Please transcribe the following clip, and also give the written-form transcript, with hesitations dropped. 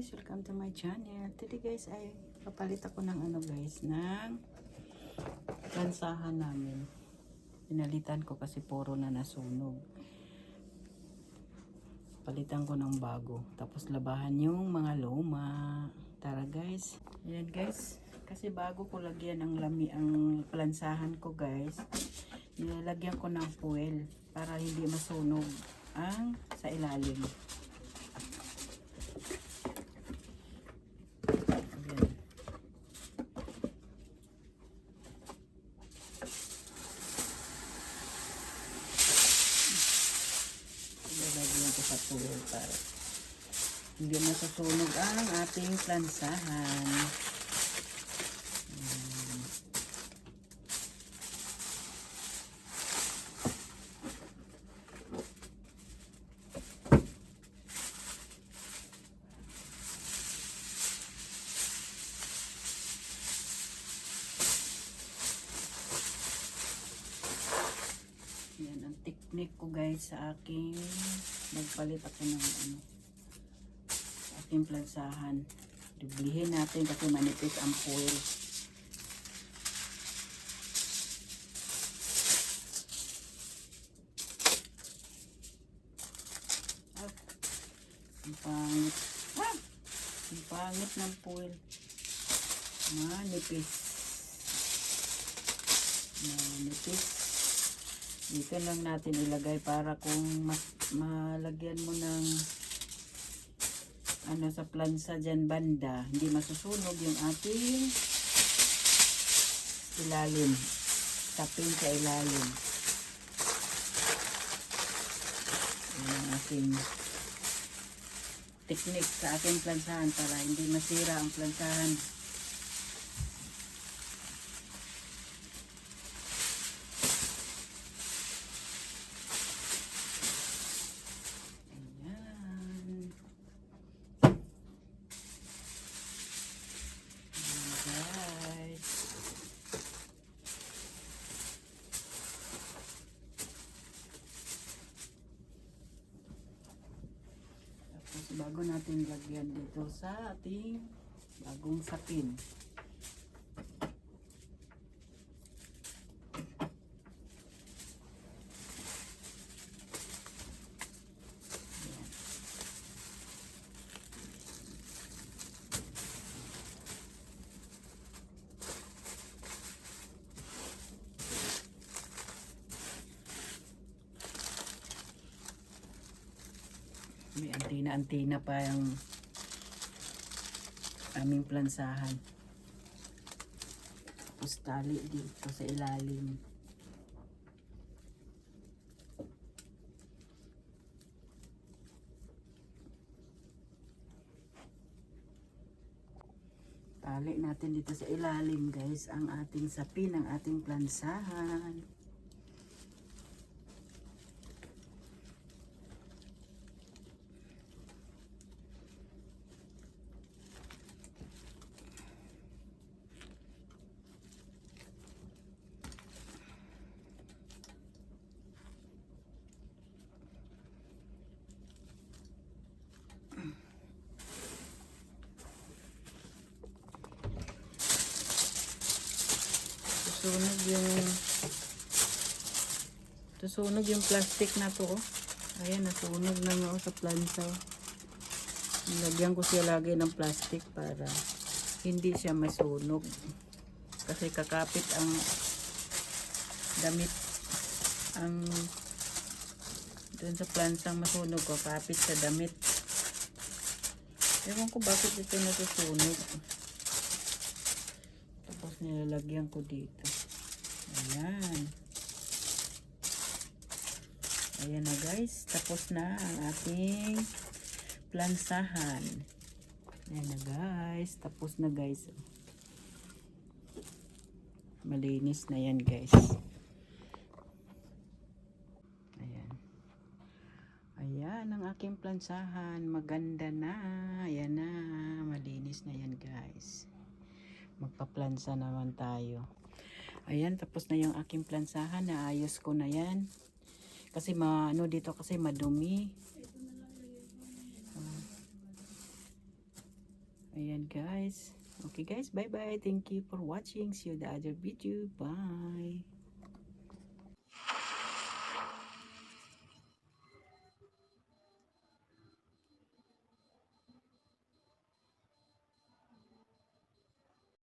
guys, welcome to my channel. Today guys ay papalit ako ng ng lansahan namin. Pinalitan ko kasi puro na nasunog. Palitan ko ng bago. Tapos labahan yung mga luma. Tara guys. Ayan guys. Kasi bago ko lagyan ang lansahan ko guys, nilalagyan ko ng fuel para hindi masunog ang sa ilalim. Sa fuel para hindi masusunog ang ating plansahan. Yan ang technique ko guys sa aking nagpalit ako ng aking plansahan. Dublihin natin kasi manipis ang foil. Ang pangit. Ang pangit ng foil. Manipis. Manipis. Dito lang natin ilagay para kung malagyan mo ng sa plansa dyan banda, hindi masusunog yung ating ilalim. Tapin sa ilalim. Yan ang ating technique sa ating plansahan para hindi masira ang plansahan. Bago natin lagyan dito sa ating bagong sapin. May antina-antina pa yung aming plansahan. Tapos tali dito sa ilalim. Tali natin dito sa ilalim guys ang ating sapin, ang ating plansahan. Susunog yung plastic na to. Ayan, nasunog na nga sa plansa. Nilagyan ko siya lagi ng plastic para hindi siya masunog. Kasi kakapit ang damit ang dun sa plansang masunog ko, kakapit sa damit. Ewan ko bakit ito nasusunog. Tapos nilalagyan ko dito. Ayan. Ayan na guys. Tapos na ang ating plansahan. Ayan na guys. Tapos na guys. Malinis na yan guys. Ayan. Ayan ang aking plansahan. Maganda na. Ayan na. Malinis na yan guys. Magpa-plansa naman tayo. Ayan, tapos na yung aking plansahan. Naayos ko na yan. Kasi dito kasi madumi. Ayan guys. Okay guys, bye bye. Thank you for watching. See you the other video. Bye.